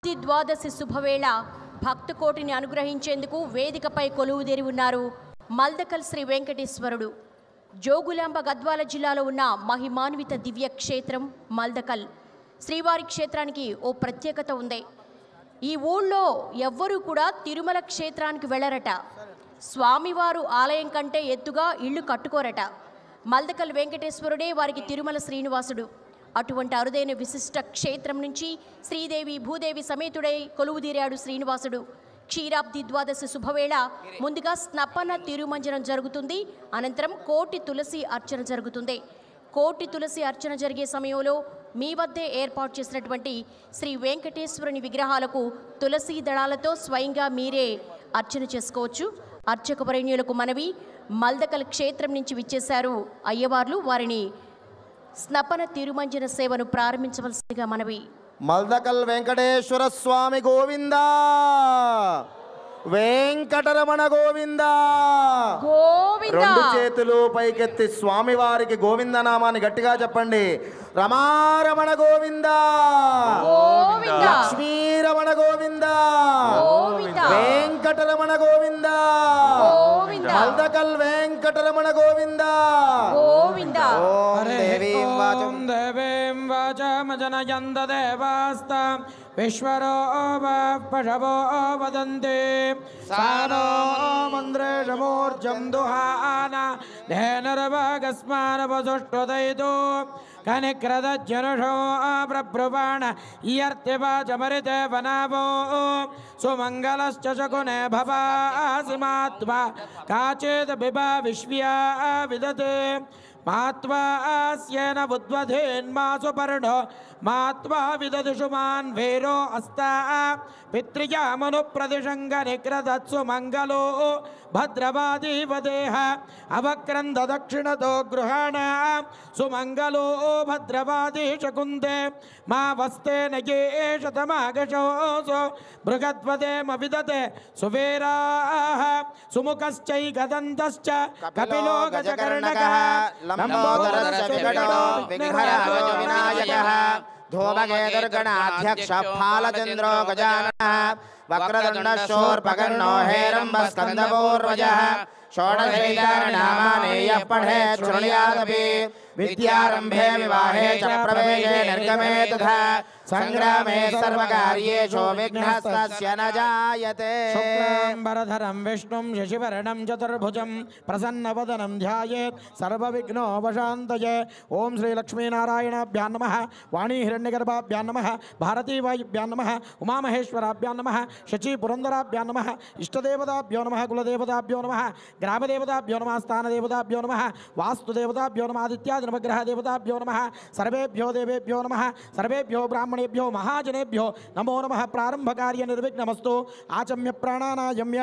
క్షీరాబ్ది ద్వాదశి శుభవేళ భక్తకోటిని అనుగ్రహించేందుకు వేదికపై కొలువుదేరి ఉన్నారు మల్దకల్ శ్రీ వెంకటేశ్వరుడు. జోగులాంబ గద్వాల జిల్లాలో ఉన్న మహిమాన్విత దివ్య క్షేత్రం మల్దకల్. శ్రీవారి క్షేత్రానికి ఓ ప్రత్యేకత ఉంది. ఈ ఊళ్ళో ఎవ్వరూ కూడా తిరుమల క్షేత్రానికి వెళ్ళరట. స్వామివారు ఆలయం కంటే ఎత్తుగా ఇళ్ళు కట్టుకోరట. మల్దకల్ వెంకటేశ్వరుడే వారికి తిరుమల శ్రీనివాసుడు. అటువంటి అరుదైన విశిష్ట క్షేత్రం నుంచి శ్రీదేవి భూదేవి సమేతుడై కొలువుదీరాడు శ్రీనివాసుడు. క్షీరాబ్ది ద్వాదశి శుభవేళ ముందుగా స్నపన తిరుమంజనం జరుగుతుంది. అనంతరం కోటి తులసి అర్చన జరుగుతుంది. కోటి తులసి అర్చన జరిగే సమయంలో మీ వద్దే ఏర్పాటు చేసినటువంటి శ్రీ వెంకటేశ్వరుని విగ్రహాలకు తులసి దళాలతో స్వయంగా మీరే అర్చన చేసుకోవచ్చు. అర్చక వరేణ్యులకు మనవి, మల్దకల్ క్షేత్రం నుంచి విచ్చేశారు అయ్యవార్లు, వారిని స్నపన తిరుమంజన సేవను ప్రారంభించవలసిందిగా మనవి. మల్దకల్ వెంకటేశ్వర స్వామి గోవిందా, వెంకటరమణ గోవిందా. రెండు చేతులు పైకెత్తి స్వామి వారికి గోవింద నామాన్ని గట్టిగా చెప్పండి. రమారమణ గోవిందా, లక్ష్మీరమణ గోవిందా, వెంకటరమణ గోవిందా, మల్దకల్ వెంకటరమణ గోవిందా. దేవీం వాచమజనయంద దేవాస్తాం విశ్వరో పశవో వదంతే సానో మంద్రేషమూర్జం దుహాన ధేనుర్వగస్మానవసుష్టుదైతో కనిక్రదజ్జనుషో ప్రబ్రువాణ ఇయర్తివాచమరితే వనావో సుమంగళశ్చ శకునే భవాసి మాత్వా కాచేద్ బిభా విశ్వ్యా విదతే మాత్వాస్యేన ఉద్వధేన్మాసు పర్ణో మాత్వా విదదుషుమాన్ వేరో అస్తా పితృయామను ప్రదిశంగ నిగ్రదత్సు మంగళో భద్రవాదీవదేహ అవక్రంద దక్షిణతో గృహాణ సుమంగళో భద్రవాదీ శకుందే మా వస్తే నయేషతమాగశోసో బృహద్వదేమ విదతే సువేరాః సుముఖశ్చైకదంతశ్చ కపిలో గజకర్ణకః లంబోదరశ్చ వికటో విఘ్నరాజో వినాయకః ధూమకేతుర్గణాధ్యక్ష ఫాలచంద్రో గజాననః వక్రతుండ శూర్పకర్ణో హేరంబస్కందపూర్వజః షోడశైతాని యః పఠేత్ శృణుయాదపి విద్యారంభే వివాహే చ ప్రవేశే నిర్గమే తథా సంగ్రామే సర్వకార్యేషు విఘ్నస్తస్య న జాయతే. శుక్లాంబరధరం విష్ణుం శశివర్ణం చతుర్భుజం ప్రసన్నవదనం ధ్యాయేత్ సర్వవిఘ్నోపశాంతయే. ఓం శ్రీ లక్ష్మీనారాయణాభ్యాం నమః, వాణీ హిరణ్యగర్భాభ్యాం నమః, భారతీవాయుభ్యాం నమః, ఉమామహేశ్వరాభ్యాం నమః, శచీ పురంధరాభ్యాం నమః, ఇష్టదేవతాభ్యో నమః, కులదేవతాభ్యో నమః, గ్రామదేవతాభ్యో నమః, స్థానదేవతాభ్యో నమః, వాస్తుదేవతాభ్యో నమః, ఆదిత్యాది నవగ్రహ దేవతాభ్యో నమః. సర్వేభ్యో దేవేభ్యో నమః, సర్వేభ్యో బ్రాహ్మణేభ్యో మహాజనేభ్యో నమో నమః. ప్రారంభకార్య నిర్విఘ్నమస్తు. ఆచమ్య ప్రాణానాయమ్య.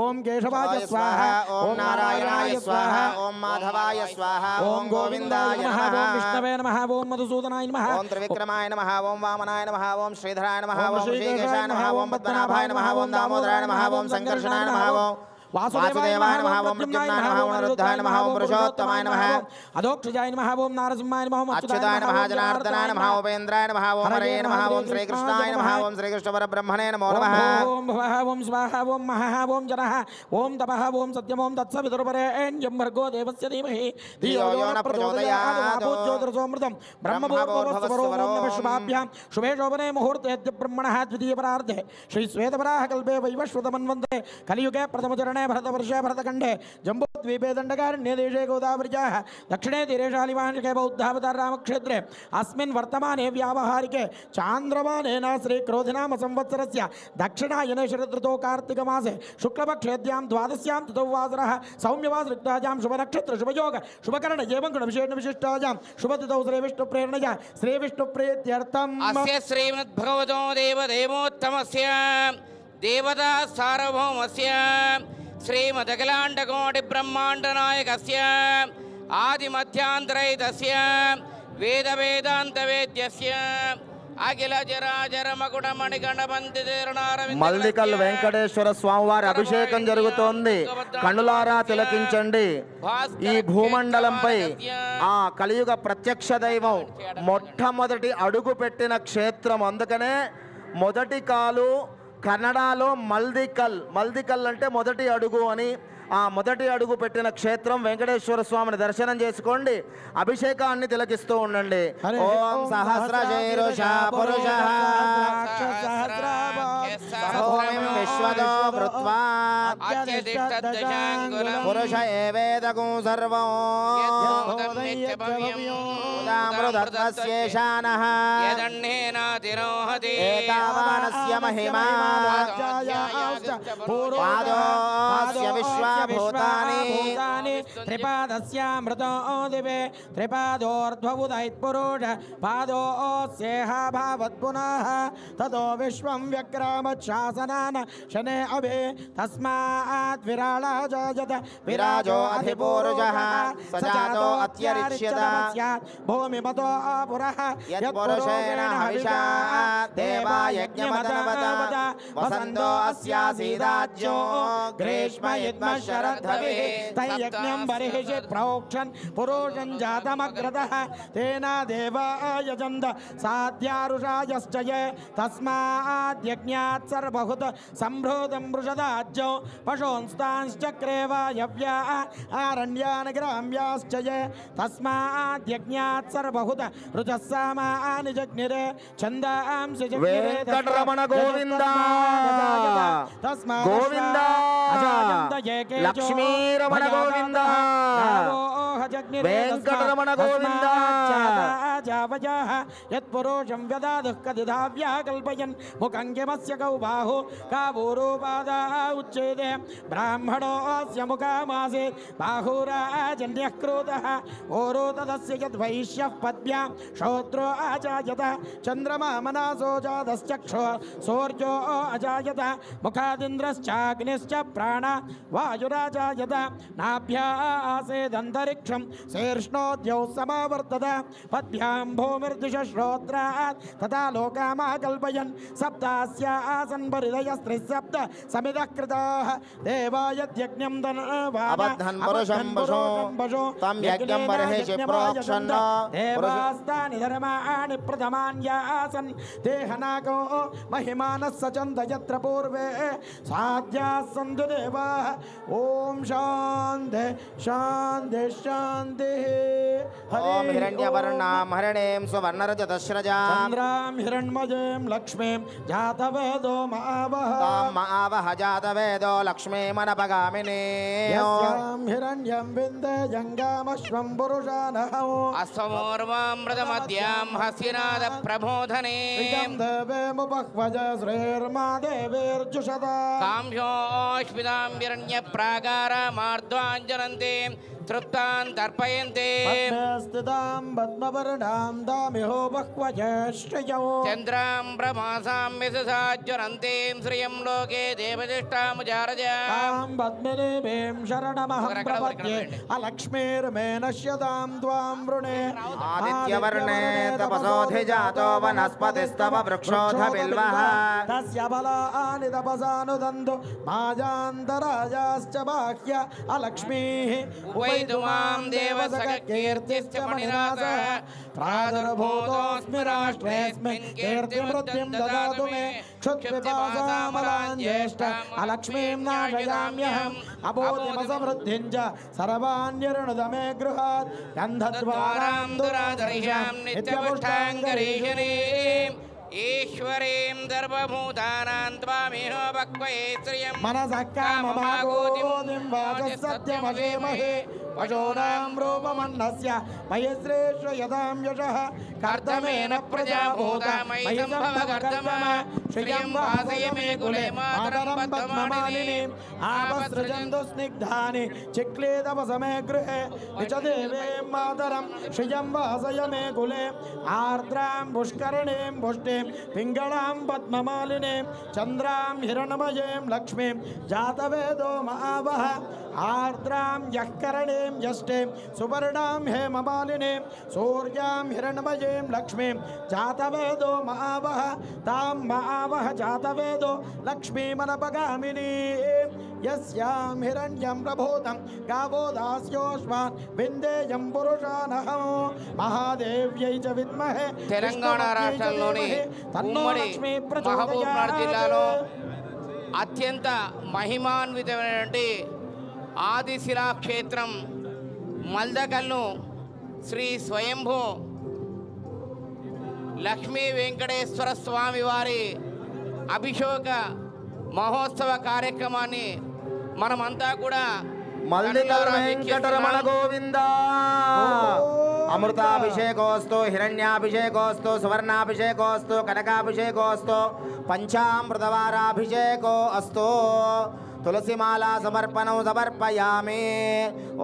ఓం కేశవాయ స్వాహ, ఓం నారాయణాయ స్వాహ, ఓం మాధవాయ స్వాహ, ఓం గోవిందాయ నమః, ఓం విష్ణవే నమః, ఓం మధుసూదనాయ నమః, ఓం త్రివిక్రమాయ నమః, ఓం వామనాయ నమః, ఓం శ్రీధరాయ నమః, ఓం శ్రీకేశాయ నమః, ఓం పద్మనాభాయ నమః, ఓం దామోదరాయ నమః, ఓం సంకర్షణాయ నమః, ఓం వాసుదేవాయ నమః, ఓం ప్రద్యుమ్నాయ నమః, ఓం అనిరుద్ధాయ నమః, ఓం పురుషోత్తమాయ నమః, అధోక్షజాయ నమః, ఓం నారసింహాయ నమః, ఓం అచ్యుతాయ నమః, జనార్దనాయ నమః, ఉపేంద్రాయ నమః, ఓం హరయే నమః, ఓం శ్రీకృష్ణాయ నమః, ఓం శ్రీకృష్ణ పరబ్రహ్మణే నమో నమః. ఓం భవః, ఓం స్వాహ, ఓం మహః, ఓం జనః, ఓం తపః, ఓం సత్యం, ఓం తత్సవితుర్వరేణ్యం భర్గో దేవస్య ధీమహి ధియో యో న ప్రచోదయాత్. ఆపో జ్యోతిర్సోమృతం బ్రహ్మభూర్భువస్సువరో శుభాభ్యాం శుభే శోభనే ముహూర్తే బ్రహ్మణః ద్వితీయ పరార్ధే శ్రీ శ్వేతవరాహ కల్పే వైవస్వతమన్వంతే కలియుగే ప్రథమచరణే భరతవర్షే భరతఖండే జంబూద్వీపే దండకారణ్ये దేశే గోదావరిజాః దక్షిణే తీరే శాలివాహనికే బౌద్ధావతార రామక్షేత్రే అస్మిన్ వర్తమానే వ్యావహారికే చాంద్రమానేన శ్రీ క్రోధినామ సంవత్సరస్య దక్షిణాయనే శరదృతో కార్తీకమాసే శుక్లపక్షేద్యాం ద్వాదశ్యాం తిథౌ వాసరః సౌమ్యవాసృక్తాయాం శుభనక్షత్ర శుభయోగ శుభకరణ ఏవం గుణ విశేష విశిష్టాయాం శుభతిథౌ శ్రీ విష్ణు ప్రేరణయా శ్రీ విష్ణు ప్రీత్యర్థం అస్య శ్రీమద్భగవతో దేవదేవోత్తమస్య దేవతా సార్వభౌమస్య శ్రీమదఖిలాండకోటి బ్రహ్మాండనాయకస్య ఆదిమధ్యాంతరహితస్య వేద వేదాంత వేద్యస్య అఖిల చరాచర మకుట మణికంఠబంతి మల్లికల్ వెంకటేశ్వర స్వామివారి అభిషేకం జరుగుతోంది. కన్నులారా తిలకించండి. ఈ భూమండలంపై ఆ కలియుగ ప్రత్యక్ష దైవం మొట్టమొదటి అడుగు పెట్టిన క్షేత్రం. అందుకనే మొదటి కాలు కన్నడలో మల్దికల్. మల్దికల్ అంటే మొదటి అడుగు అని. ఆ మొదటి అడుగు పెట్టిన క్షేత్రం వెంకటేశ్వర స్వామిని దర్శనం చేసుకోండి, అభిషేకాన్ని తిలకిస్తూ ఉండండి. ఓం సహస్రశీరుషా పురుషః సహోమిం విశ్వదో వృత్వా పురుష ఏవేదగుం సర్వం ఉదామృతత్వస్యేషానః ఏతావానస్య మహిమా పాదోస్య విశ్వభూతాని త్రిపాదస్యామృతో దివే త్రిపాదోర్ధ్వముదైత్పురుష పాదోస్యేహ భావత్ పునః తతో విశ్వం వ్యక్రామశాసనాన శనే అభే తస్మాత్ విరాళాజాయత విరాజో అధిపూరుషః సజాతో అత్యరిచ్యత భూమిమతో పురః యత్పురుషేణ హవిషా దేవా యజ్ఞమదనవత వసంతో అస్యాసీదాజ్యో గ్రీష్మ యుద్మ శరద్ధవిః తైయజ్ఞం బర్హిషి ప్రోక్షన్ పురుషం జాతమగ్రతః తేన దేవా యజంత సాధ్యారుషాయశ్చయే తస్మాద్యజ్ఞాత్ సర్వహుత సంభృతం వృషదాజ్యో పశూంస్తాంశ్చక్రే వాయవ్యా ఆరణ్యాన్ గ్రామ్యాశ్చయే తస్మాద్యజ్ఞాత్ సర్వహుత రుజస్సామాని జగ్నిరే ఛందాంసి జగ్నిరే వెంకటరమణ గోవింద గోవింద లక్ష్మీరమణ గోవింద వెంకటరమణ గోవింద యత్పురుషం వ్యదాదుః కదిధావ్యా కల్పయన్ ముఖంగిమస్య కౌ బాహు కావూరూపాదా ఉచ్చేదే బ్రాహ్మణోస్య ముఖామాసే బాహురాజన్యః క్రోధః ఓరోతదస్య యద్వైశ్యః పద్భ్యాం శ్రోత్రో అజాయత చంద్రమా మనసో జాతశ్చక్షో సూర్యో అజాయత ముఖాదింద్రశ్చాగ్నిశ్చ ప్రాణ వాయురాజాయత నాభ్యా ఆసేదంతరిక్షం శీర్ష్ణోద్యౌ సమావర్తత పద్భ్యాం భూమిర్దిశ శ్రోత్రాత్ తథా లోకామాకల్పయన్ సప్తాస్య ఆసన్ పరిదయస్త్రిసప్త సమిదః కృతాః దేవాయజ్ఞం అబద్ధన్ పురుషం పశు తం యజ్ఞం బర్హిషి ప్రోక్షన్న దేవాస్తాని ధర్మాణి ప్రథమాన్యాసన్ దేహనాకో మహిమానః సచంద యత్ర పూర్వే సాధ్యాः సంతు దేవాः ఓం శాంతి శాంతి శాంతి ఓం హిరణ్యవర్ణాం హరిణీం సువర్ణరజతస్రజాం చంద్రాం హిరణ్మయీం లక్ష్మీం జాతవేదో మావహ తాం మావహ జాతవేదో లక్ష్మీమనపగామినీ యస్యాం హిరణ్యం విందేయంగామశ్వం పురుషానహం అశ్వమూర్వామృతమద్యాం హస్యనాద ప్రబోధనే ప్రియం దేవేముపహ్వజ శ్రీర్మా దేవేర్జుషత కాంశోష్మితాం విరణ్య ప్రాకారమార్ధ్వాంజనంతే తృప్తాన్ తర్పయంతే స్థితాం పద్మవర్ణాం దామిహో బహ్వజ శ్రియో చంద్రాం బ్రహ్మాసాం విశసాజ్వరంతే శ్రియం లోకే దేవజిష్టాముచారజాం పద్మినీం శరణమహం ప్రపద్యే అలక్ష్మీర్మే నశ్యతాం త్వాం వృణే ఆదిత్యవర్ణే తపసోధిజాతో వనస్పతిస్తవ వృక్షోధ బిల్వః తస్య బలాని తపసానుదందు మాజాంతరాజాశ్చ బాహ్య అలక్ష్మీః వైదుమాం దేవసఖ కీర్తిశ్చ మణినాథః ప్రాదుర్భూతోऽస్మి రాష్ట్రేऽస్మిన్ కీర్తిమృద్ధిం దదాతు మే క్షుత్పిపాసామలాం జ్యేష్ఠ అలక్ష్మీం నాశయామ్యహం అబోధిమసమృద్ధిం చ సర్వాణ్యరుణుద మే గృహాత్ గంధద్వారాం దురాదర్శ్యాం నిత్యపుష్టాంగరీషణీం ఈశ్వరీం సర్వభూతానాం త్వామిహ భక్వయే శ్రియం మనసః కామమాగోదిం వాచः సత్యమజేమహే పశూనాం రూపమన్నస్య మయి శ్రేష్ఠయతాం యశః కర్తమేన ప్రజాభూత మయి సంభవకర్తమ శ్రియం వాసయ మే కులే మాతరం పద్మమాలినీం ఆపసృజంతు స్నిగ్ధాని చిక్లేదవసమే గృహే నిచదేవేం మాతరం శ్రియం వాసయ మే కులే ఆర్ద్రాం పుష్కరిణీం పుష్టిం పింగళాం పద్మమాలినీం చంద్రాం హిరణమయీం లక్ష్మీం జాతవేదో మావహ ఆర్ద్రాం యఃకరణీం యష్టిం సువర్ణాం హేమమాలినీం సూర్యాం హిరణమయీం లక్ష్మీం జాతవేదో మావహ తాం మావహ జాతవేదో లక్ష్మీమనపగామినీం యస్యాం హిరణ్యం ప్రభూతం గావో దాస్యోష్మాన్ విందేయం పురుషానహం మహాదేవ్యై చ విద్మహే తెలంగాణ రాష్ట్రంలోని తన్నో ఉమ్మడి లక్ష్మీ మహబూబ్నగర్ జిల్లాలో ప్రచోదయాత్. అత్యంత మహిమాన్వితమైనటువంటి ఆదిశిలా క్షేత్రం మల్దకల్ను శ్రీ స్వయంభూ లక్ష్మీ వెంకటేశ్వర స్వామి వారి అభిషేక మహోత్సవ కార్యక్రమాన్ని మనమంతా కూడా మల్లికల్ కన్నులారా వెంకటరమణ వీక్షిస్తున్నాం. గోవింద అమృతాభిషేకోస్తు హిరణ్యాభిషేకోస్తు సువర్ణాభిషేకోస్తు కనకాభిషేకోస్తు పంచామృతవారాభిషేకో అస్తు తులసిమాలా సమర్పణం సమర్పయామి.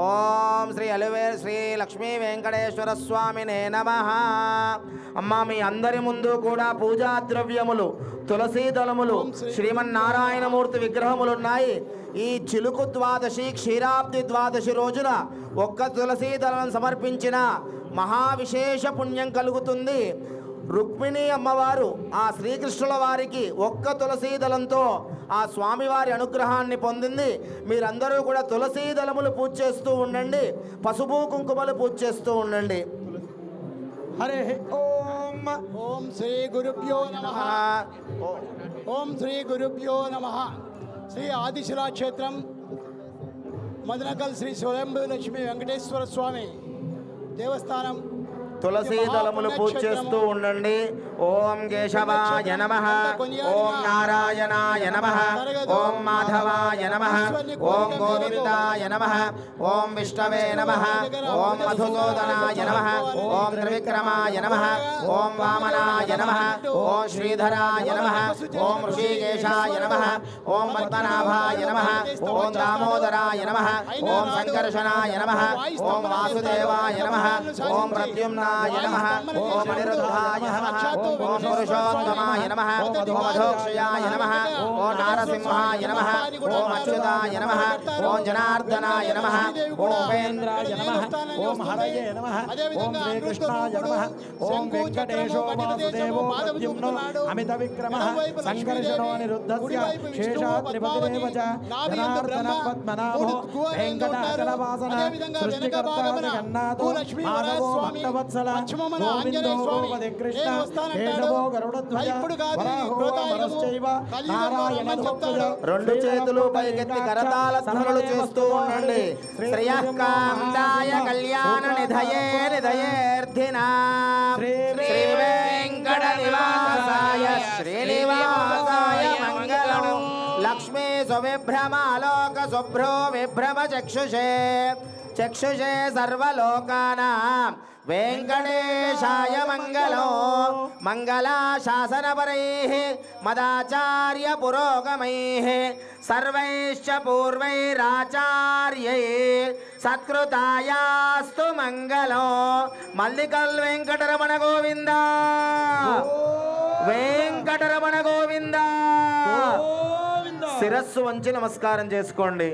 ఓం శ్రీ అలివేర్ శ్రీ లక్ష్మీ వెంకటేశ్వర స్వామినే నమః. అమ్మా మీ అందరి ముందు కూడా పూజా ద్రవ్యములు తులసీ దళములు శ్రీమన్నారాయణమూర్తి విగ్రహములు ఉన్నాయి. ఈ చిలుకు ద్వాదశి క్షీరాబ్ది ద్వాదశి రోజున ఒక్క తులసీ దళం సమర్పించిన మహావిశేష పుణ్యం కలుగుతుంది. రుక్మిణి అమ్మవారు ఆ శ్రీకృష్ణుల వారికి ఒక్క తులసీ దళంతో ఆ స్వామివారి అనుగ్రహాన్ని పొందింది. మీరందరూ కూడా తులసీ దళములు పూజ చేస్తూ ఉండండి, పసుపు కుంకుమలు పూజ చేస్తూ ఉండండి. హరి ఓం. ఓం శ్రీ గురుభ్యో నమః. ఓం శ్రీ గురుభ్యో నమః. శ్రీ ఆదిశిలా క్షేత్రం మదనకల్ శ్రీ స్వయంభూ లక్ష్మీ వెంకటేశ్వర స్వామి దేవస్థానం తులసీ దళములు పూజ చేస్తూ ఉండండి. ఓం కేశవాయ నమః, ఓం నారాయణాయ నమః, ఓం మాధవాయ నమః, ఓం గోవిందాయ నమః, ఓం విష్ణవే నమః, ఓం మధుసూదనాయ నమః, ఓం త్రివిక్రమాయ నమః, ఓం వామనాయ నమః, ఓం శ్రీధరాయ నమః, ఓం ఋషికేశాయ నమః, ఓం పద్మనాభాయ నమః, ఓం దామోదరాయ నమః, ఓం సంకర్షణాయ నమః, ఓం వాసుదేవాయ నమః, ఓం ప్రద్యుమ్నాయ నమః, ఓం అనిరుద్ధాయ నమః, ఓం పురుషోత్తమాయ నమః, ఓం అధోక్షయాయ నమః, ఓం నారసింహాయ నమః, ఓం అచ్యుతాయ నమః, ఓం జనార్దనాయ నమః, ఓం ఉపేంద్రాయ నమః, ఓం హరయే నమః, ఓం శ్రీకృష్ణాయ నమః, ఓం వెంకటేశో వాసుదేవో ప్రద్యుమ్నో అమిత విక్రమః సంకర్షణో నిరుద్ధస్య శేషాద్రిపతిరేవ చ జనార్దన పద్మనాభో వెంకటాచలవాసన సృష్టికర్తా జగన్నాథో మాధవో భక్తవత్సల గోవిందో గోపదే కృష్ణ కేశవో గరుడధ్వజ వరాహో అమరశ్చైవ నారాయణోత్తర. రెండు చేతులు పైకెత్తి కరతాళ ధ్వనులు చేస్తూ ఉండండి. శ్రేయఃకాంతాయ కళ్యాణ నిధయే నిధయేర్థినాం శ్రీ వెంకట నివాసాయ శ్రీనివాసాయ మంగళం. లక్ష్మీ సువిభ్రమాలోక శుభ్రో విభ్రమ చక్షుషే చక్షుషే సర్వలోకానాం వెంకటేశాయ మంగళం. మంగళాశాసనపరైః మదాచార్య పురోగమైః సర్వైశ్చ పూర్వైరాచార్యైః సత్కృతాయాస్తు మంగళం. మల్లికల్ వెంకటరమణ గోవింద వెంకటరమణ గోవింద. శిరస్సు వంచి నమస్కారం చేసుకోండి.